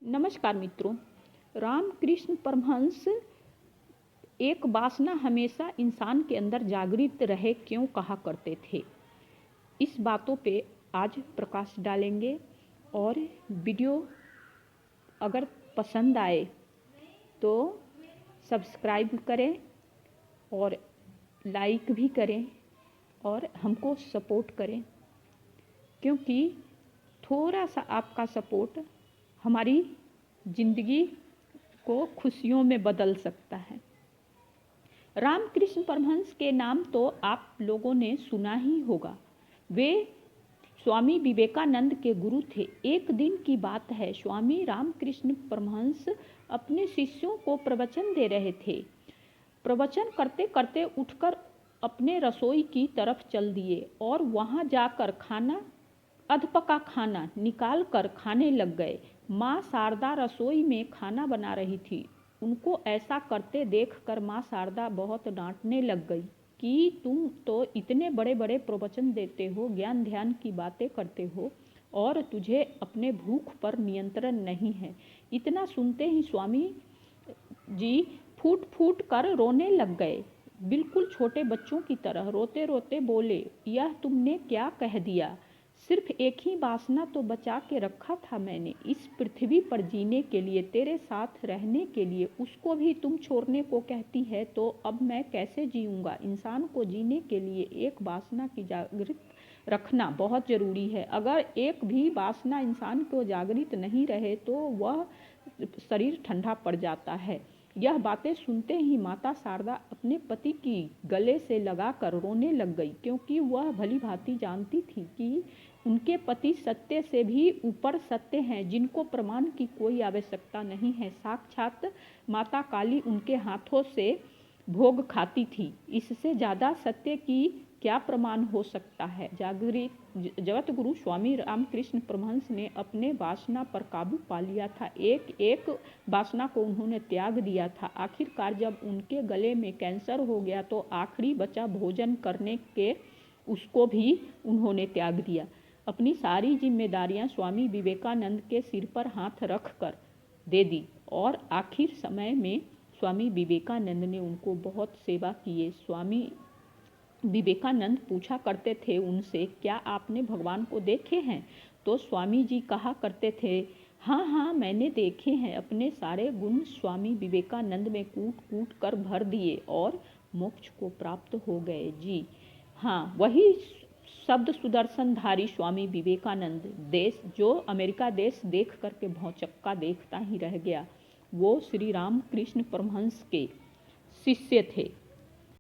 नमस्कार मित्रों। रामकृष्ण परमहंस एक वासना हमेशा इंसान के अंदर जागृत रहे क्यों कहा करते थे। इस बातों पे आज प्रकाश डालेंगे और वीडियो अगर पसंद आए तो सब्सक्राइब करें और लाइक भी करें और हमको सपोर्ट करें, क्योंकि थोड़ा सा आपका सपोर्ट हमारी जिंदगी को खुशियों में बदल सकता है। रामकृष्ण परमहंस के नाम तो आप लोगों ने सुना ही होगा। वे स्वामी विवेकानंद के गुरु थे। एक दिन की बात है, स्वामी रामकृष्ण परमहंस अपने शिष्यों को प्रवचन दे रहे थे। प्रवचन करते करते उठकर अपने रसोई की तरफ चल दिए और वहां जाकर अधपका खाना निकाल कर खाने लग गए। माँ शारदा रसोई में खाना बना रही थी। उनको ऐसा करते देखकर माँ शारदा बहुत डांटने लग गई कि तुम तो इतने बड़े बड़े प्रवचन देते हो, ज्ञान ध्यान की बातें करते हो और तुझे अपने भूख पर नियंत्रण नहीं है। इतना सुनते ही स्वामी जी फूट फूट कर रोने लग गए, बिल्कुल छोटे बच्चों की तरह। रोते रोते बोले, यह तुमने क्या कह दिया? सिर्फ एक ही वासना तो बचा के रखा था मैंने, इस पृथ्वी पर जीने के लिए, तेरे साथ रहने के लिए। उसको भी तुम छोड़ने को कहती है तो अब मैं कैसे जीऊँगा? इंसान को जीने के लिए एक वासना की जागृत रखना बहुत ज़रूरी है। अगर एक भी वासना इंसान को जागृत नहीं रहे तो वह शरीर ठंडा पड़ जाता है। यह बातें सुनते ही माता शारदा अपने पति की गले से लगाकर रोने लग गई, क्योंकि वह भली भांति जानती थी कि उनके पति सत्य से भी ऊपर सत्य हैं, जिनको प्रमाण की कोई आवश्यकता नहीं है। साक्षात माता काली उनके हाथों से भोग खाती थी। इससे ज़्यादा सत्य की क्या प्रमाण हो सकता है? जागृत जगत गुरु स्वामी रामकृष्ण परमहंस ने अपने वासना पर काबू पा लिया था। एक एक वासना को उन्होंने त्याग दिया था। आखिरकार जब उनके गले में कैंसर हो गया तो आखिरी बचा भोजन करने के, उसको भी उन्होंने त्याग दिया। अपनी सारी जिम्मेदारियां स्वामी विवेकानंद के सिर पर हाथ रख कर दे दी और आखिर समय में स्वामी विवेकानंद ने उनको बहुत सेवा किए। स्वामी विवेकानंद पूछा करते थे उनसे, क्या आपने भगवान को देखे हैं? तो स्वामी जी कहा करते थे, हाँ हाँ मैंने देखे हैं। अपने सारे गुण स्वामी विवेकानंद में कूट कूट कर भर दिए और मोक्ष को प्राप्त हो गए। जी हाँ, वही शब्द सुदर्शनधारी स्वामी विवेकानंद, देश जो अमेरिका देश देख करके भौचक्का देखता ही रह गया, वो श्री राम कृष्ण परमहंस के शिष्य थे।